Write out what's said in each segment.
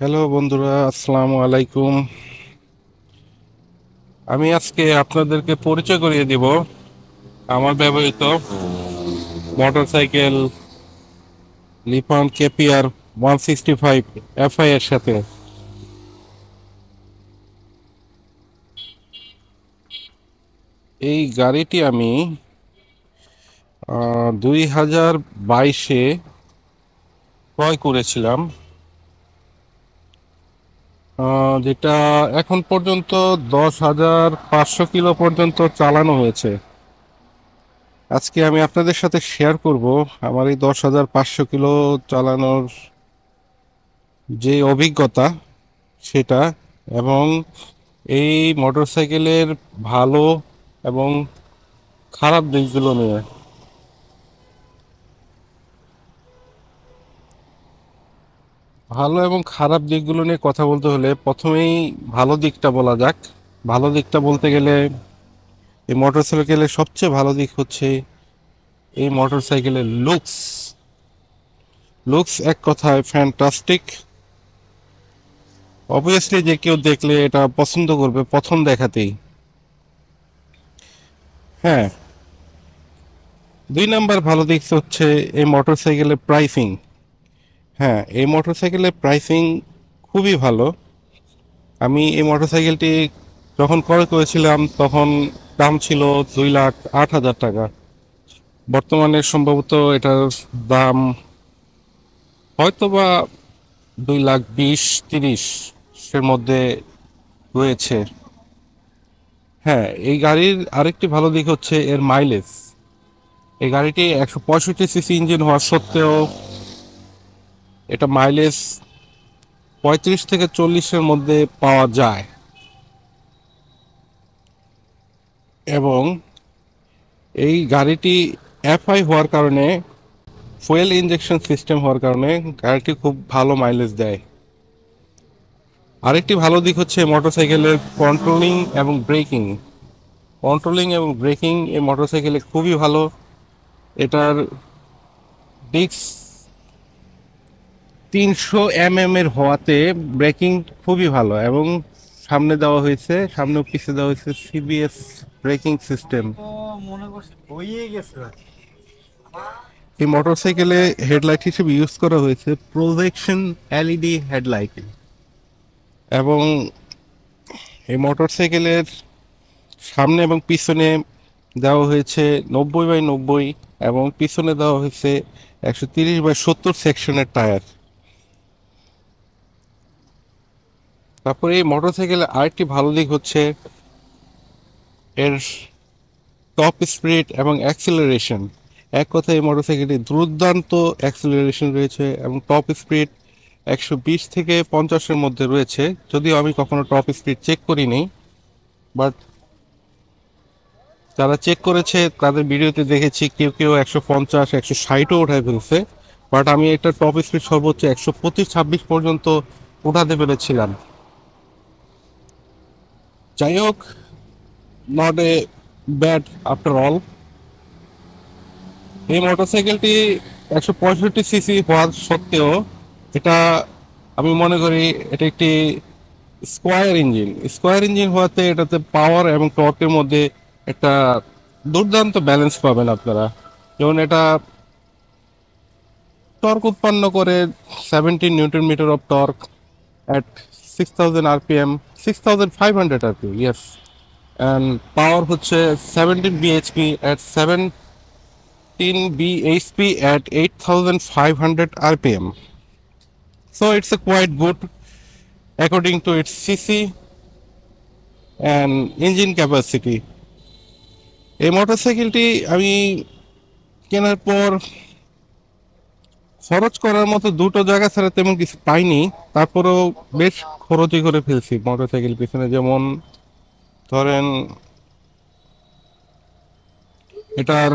Hello বন্ধুরা, আসসালামু আলাইকুম। আমি আজকে আপনাদেরকে পরিচয় করিয়ে দিব আমার ব্যবহৃত মোটরসাইকেল লিফান কেপিআর 165 এফআই এর সাথে। এই গাড়িটি আমি 2022-এ ক্রয় করেছিলাম, যেটা এখন পর্যন্ত 10,500 কিলো পর্যন্ত চালানো হয়েছে। আজকে আমি আপনাদের সাথে শেয়ার করব আমার এই 10,500 কিলো চালানোর যে অভিজ্ঞতা সেটা, এবং এই মোটরসাইকেলের ভালো এবং খারাপ দিকগুলো নিয়ে। ভালো এবং খারাপ দিকগুলো নিয়ে কথা বলতে হলে প্রথমেই ভালো দিকটা বলা যাক। ভালো দিকটা বলতে গেলে এই মোটরসাইকেলের সবচেয়ে ভালো দিক হচ্ছে এই মোটরসাইকেলের লুকস। লুকস এক কথায় ফ্যান্টাস্টিক। অবভিয়াসলি যে কেউ দেখলে এটা পছন্দ করবে প্রথম দেখাতেই। হ্যাঁ, দুই নাম্বার ভালো দিক হচ্ছে এই মোটরসাইকেলের প্রাইসিং। হ্যাঁ, এই মোটরসাইকেলের প্রাইসিং খুবই ভালো। আমি এই মোটরসাইকেলটি যখন ক্রয় করেছিলাম তখন দাম ছিল 2,08,000 টাকা। বর্তমানে সম্ভবত এটার দাম হয়তোবা 2,20,30-এর মধ্যে রয়েছে। হ্যাঁ, এই গাড়ির আরেকটি ভালো দিক হচ্ছে এর মাইলেজ। এই গাড়িটি 165 সিসি ইঞ্জিন হওয়া সত্ত্বেও এটা মাইলেজ 35 থেকে 40-এর মধ্যে পাওয়া যায়। এবং এই গাড়িটি এফআই হওয়ার কারণে, ফুয়েল ইনজেকশন সিস্টেম হওয়ার কারণে গাড়িটি খুব ভালো মাইলেজ দেয়। আরেকটি ভালো দিক হচ্ছে মোটরসাইকেলের কন্ট্রোলিং এবং ব্রেকিং। কন্ট্রোলিং এবং ব্রেকিং এই মোটরসাইকেলে খুবই ভালো। এটার ডিস্ক 300 এর হওয়াতে ব্রেকিং খুবই ভালো, এবং সামনে দেওয়া হয়েছে, সামনে ও পিছে দেওয়া হয়েছে সিবিএস ব্রেকিং সিস্টেম। এই মোটরসাইকেলে হেডলাইট হিসেবে ইউজ করা হয়েছে প্রজেকশন এলইডি হেডলাইট। এবং এই মোটরসাইকেলের সামনে এবং পিছনে দেওয়া হয়েছে 90/90, এবং পিছনে দেওয়া হয়েছে 130/70 সেকশনের টায়ার। তারপরে এই মোটরসাইকেলের আরেকটি ভালো দিক হচ্ছে এর টপ স্পিড এবং অ্যাক্সিলারেশন। এক কথায় এই মোটরসাইকেলটি দুর্দান্ত অ্যাক্সিলারেশন রয়েছে, এবং টপ স্পিড 120 থেকে 50-এর মধ্যে রয়েছে। যদিও আমি কখনো টপ স্পিড চেক করিনি, বাট যারা চেক করেছে তাদের ভিডিওতে দেখেছি কেউ কেউ 150, 160ও উঠায় ফেলছে। বাট আমি একটা টপ স্পিড সর্বোচ্চ 125-26 পর্যন্ত উঠাতে পেরেছিলাম। যাই হোক, not a bad after all. এই মোটরসাইকেলটি 165 সিসি হওয়ার সত্ত্বেও এটা, আমি মনে করি এটা একটি স্কোয়ার ইঞ্জিন হওয়াতে এটাতে পাওয়ার এবং টর্কের মধ্যে একটা দুর্দান্ত ব্যালেন্স পাবেন আপনারা। যেমন এটা টর্ক উৎপন্ন করে 17 newton metre of torque at 6,000 RPM, 6,500 RPM, yes. And power হচ্ছে 17 bhp at 17 bhp at 8,500 RPM. So it's a quite good according to its CC and engine capacity. এই মোটরসাইকেলটি আমি কেনার পর খরচ করার মতো দুটো জায়গা ছাড়া তেমন কিছু পাইনি। তারপরেও বেশ খরচই করে ফেলছি মোটরসাইকেল পিছনে। যেমন ধরেন এটার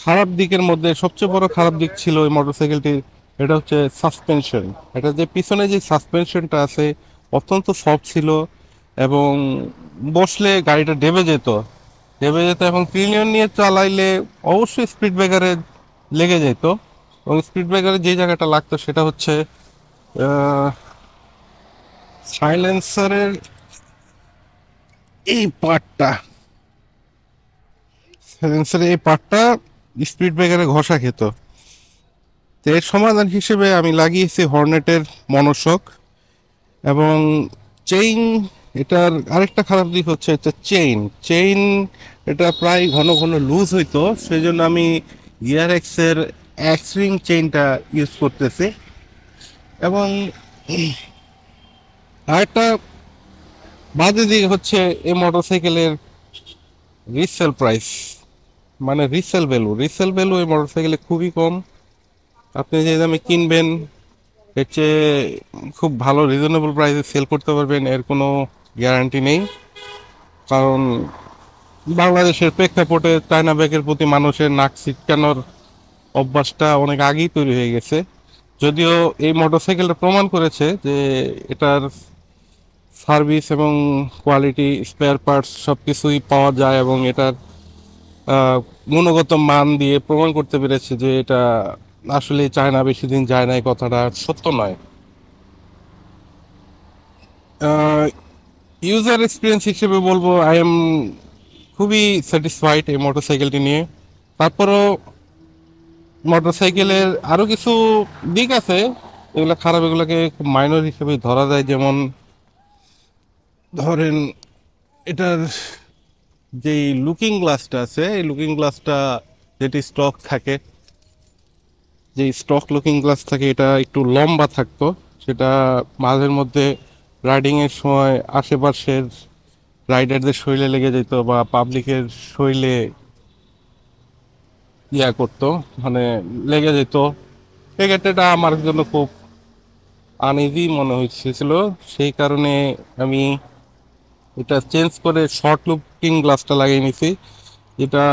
খারাপ দিকের মধ্যে সবচেয়ে বড় খারাপ দিক ছিল এই মোটরসাইকেলটির, এটা হচ্ছে সাসপেনশন। এটা যে পিছনে যে সাসপেনশনটা আছে অত্যন্ত সফট ছিল, এবং বসলে গাড়িটা ডেবে যেত এবং পিলিয়ন নিয়ে চালাইলে অবশ্যই স্পিড ব্রেকারে লেগে যেত। এবং স্পিড ব্রেকারে যে জায়গাটা লাগতো সেটা হচ্ছে সাইলেন্সারের এই পার্টটা, সাইলেন্সারের এই পার্টটা স্পিড ব্রেকারে ঘষা খেত। তো এর সমাধান হিসেবে আমি লাগিয়েছি হর্নেটের মনোশক এবং চেইন। এটার আরেকটা খারাপ দিক হচ্ছে এটা চেইন এটা প্রায় ঘন ঘন লুজ হইতো, সেই জন্য আমি গিয়ার এক্সের এক্স রিং চেইনটা ইউজ করতেছি। এবং আরেকটা বাজে দিক হচ্ছে এই মোটরসাইকেলের রিসেল প্রাইস, মানে রিসেল ভ্যালু এই মোটরসাইকেলে খুবই কম। আপনি যে দামে কিনবেন এর চেয়ে খুব ভালো রিজনেবল প্রাইসে সেল করতে পারবেন এর কোনো গ্যারান্টি নেই। কারণ বাংলাদেশের প্রেক্ষাপটে চায়না ব্যাগের প্রতি মানুষের নাক ছিটকানোর অভ্যাসটা অনেক আগেই তৈরি হয়ে গেছে। যদিও এই মোটরসাইকেলটা প্রমাণ করেছে যে এটার সার্ভিস এবং কোয়ালিটি, স্পেয়ার পার্টস সব কিছুই পাওয়া যায়, এবং এটার গুণগত মান দিয়ে প্রমাণ করতে পেরেছে যে এটা আসলে চায়না বেশি দিন যায় না, এই কথাটা সত্য নয়। ইউজার এক্সপিরিয়েন্স হিসেবে বলবো আই এম খুবই স্যাটিসফাইড এই মোটরসাইকেলটি নিয়ে। তারপরও মোটরসাইকেলের আরো কিছু দিক আছে, এগুলো খারাপ, এগুলোকে খুব মাইনর হিসেবে ধরা যায়। যেমন ধরেন এটার যেই লুকিং গ্লাসটা আছে, এই লুকিং গ্লাসটা যেটি স্টক থাকে, যে স্টক লুকিং গ্লাস থাকে, এটা একটু লম্বা থাকতো। সেটা মাঝের মধ্যে রাইডিং এর সময় আশেপাশের রাইডারদের শরীরে লেগে যেত বা পাবলিকের শরীরে করতো, মানে লেগে যেত। সেক্ষেত্রে এটা আমার জন্য খুব আনইজি মনে হচ্ছিল, সেই কারণে আমি এটা চেঞ্জ করে শর্ট লুকিং গ্লাসটা লাগিয়ে নিছি। এটা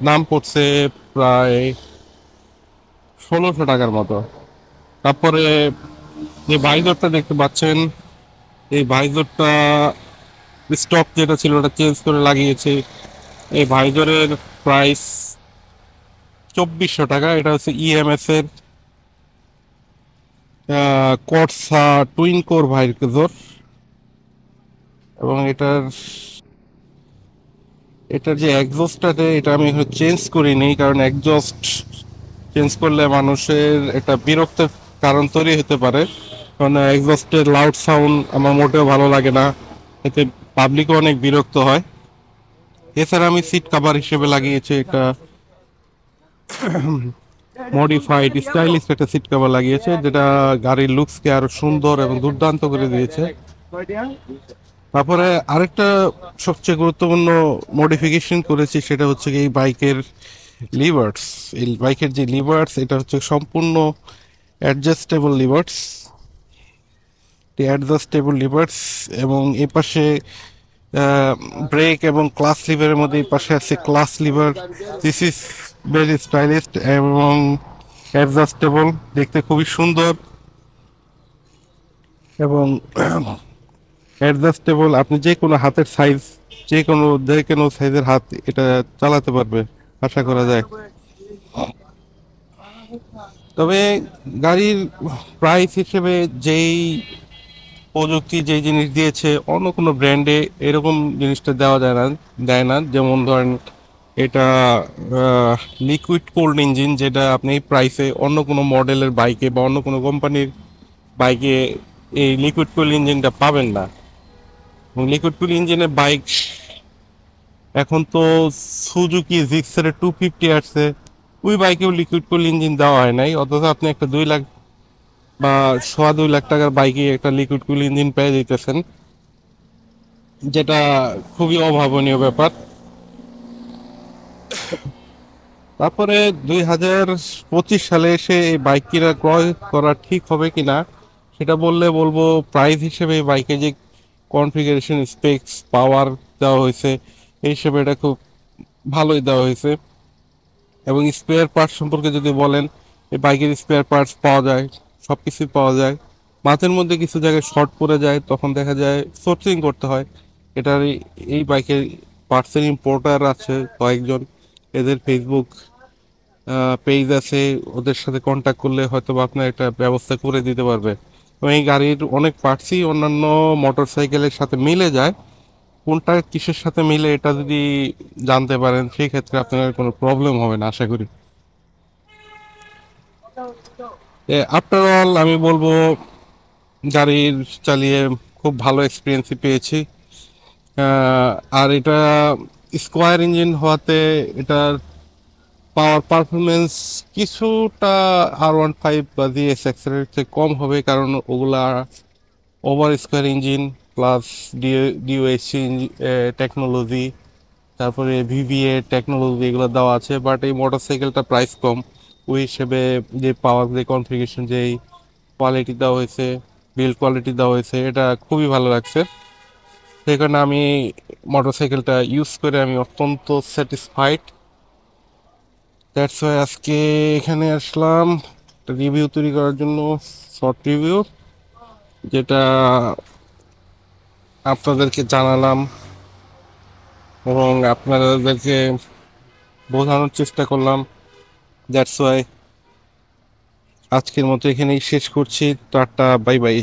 দাম পড়ছে প্রায় 1600 টাকার মতো। তারপরে যে ভাইজরটা দেখতে পাচ্ছেন, এই ভাইজরটা স্টক যেটা ছিল ওটা চেঞ্জ করে লাগিয়েছি। এই ভাইজরের প্রাইস 2400 টাকা। এটা হচ্ছে ইএমএস এর কর্সা টুইন কোর ভাইজর, এবং এটার যে এক্সস্টটা, এটা আমি চেঞ্জ করিনি, কারণ এক্সস্ট চেঞ্জ করলে মানুষের একটা বিরক্তের কারণ তৈরি হতে পারে। কারণ এক্সস্টের লাউড সাউন্ড আমার মোটেও ভালো লাগে না, এতে পাবলিকও অনেক বিরক্ত হয়। এছাড়া আমি সিট কভার হিসেবে লাগিয়েছি একটা মডিফাইড স্টাইলিশ একটা সিট কভার লাগিয়েছে, যেটা গাড়ির লুকসকে আরো সুন্দর এবং দুর্দান্ত করে দিয়েছে। তারপরে আরেকটা সবচেয়ে গুরুত্বপূর্ণ মডিফিকেশন করেছি, সেটা হচ্ছে এই বাইকের লিভার্স। এই বাইকের যে লিভার্স, এটা হচ্ছে সম্পূর্ণ অ্যাডজাস্টেবল লিভার্স, লিভার্স। এবং এই পাশে ব্রেক এবং ক্লাস লিভারের মধ্যে এই পাশে আছে class liver. This is very stylish এবং অ্যাডজাস্টেবল, দেখতে খুবই সুন্দর এবং অ্যাডজাস্টেবল। আপনি যে কোনো হাতের সাইজ, যে কোনো সাইজের হাত এটা চালাতে পারবে আশা করা যায়। তবে গাড়ির প্রাইস হিসেবে যেই প্রযুক্তি, যেই জিনিস দিয়েছে, অন্য কোনো ব্র্যান্ডে এরকম জিনিসটা দেয় না। যেমন ধরেন এটা লিকুইড কোল্ড ইঞ্জিন, যেটা আপনি এই প্রাইসে অন্য কোনো মডেলের বাইকে বা অন্য কোনো কোম্পানির বাইকে এই লিকুইড কুল ইঞ্জিনটা পাবেন না। এবং লিকুইড কুল ইঞ্জিনের বাইক এখন তো সুজুকি জিক্সার 250 আসছে, ওই বাইকেও লিকুইড কুল ইঞ্জিন দেওয়া হয় নাই, অথচ আপনি একটা 2 লাখ বা 2.25 লাখ টাকার বাইকে একটা লিকুইড কুল ইঞ্জিন পেয়ে যেতেছেন, যেটা খুবই অভাবনীয় ব্যাপার। তারপরে 2025 সালে এসে এই বাইক কিনা ক্রয় করা ঠিক হবে কিনা সেটা বলবো প্রাইস হিসেবে এই বাইকে যে কনফিগারেশন, স্পেক্স, পাওয়ার দেওয়া হয়েছে, এই হিসেবে এটা খুব ভালোই দেওয়া হয়েছে। এবং স্পেয়ার পার্টস সম্পর্কে যদি বলেন, এই বাইকের স্পেয়ার পার্টস পাওয়া যায়, সব কিছুই পাওয়া যায়। মাঝের মধ্যে কিছু জায়গায় শর্ট পড়ে যায়, তখন দেখা যায় সোর্সিং করতে হয়। এটার এই বাইকের পার্টসের ইম্পোর্টার আছে কয়েকজন, এদের ফেসবুক পেজ আছে, ওদের সাথে কন্ট্যাক্ট করলে হয়তো বা আপনার একটা ব্যবস্থা করে দিতে পারবে। এবং এই গাড়ির অনেক পার্টসই অন্যান্য মোটর সাইকেলের সাথে মিলে যায়। কোনটা কিসের সাথে মিলে এটা যদি জানতে পারেন সেই ক্ষেত্রে আপনার কোনো প্রবলেম হবে না আশা করি। আফটার অল আমি বলবো গাড়ির চালিয়ে খুব ভালো এক্সপিরিয়েন্সই পেয়েছি। আর এটা স্কোয়ার ইঞ্জিন হওয়াতে এটার পাওয়ার পারফরমেন্স কিছুটা R15 বা DSX এর চেয়ে কম হবে, কারণ ওগুলা over square engine plus DOHC technology, তারপরে ভিভিএ টেকনোলজি এগুলো দেওয়া আছে। বাট এই মোটরসাইকেলটা প্রাইস কম, ওই হিসেবে যে পাওয়ার যে কনফিগারেশন যেই কোয়ালিটি দেওয়া হয়েছে, বিল্ড কোয়ালিটি দেওয়া হয়েছে, এটা খুবই ভালো লাগছে। সেই কারণে আমি মোটরসাইকেলটা ইউজ করে আমি অত্যন্ত স্যাটিসফাইড। দ্যাটস ওয়াই আজকে এখানে আসলাম একটা রিভিউ তৈরি করার জন্য, শর্ট রিভিউ, যেটা আপনাদেরকে জানালাম এবং আপনাদেরকে বোঝানোর চেষ্টা করলাম। দ্যাটস ওয়াই আজকের মতো এখানেই শেষ করছি। Tata, bye bye.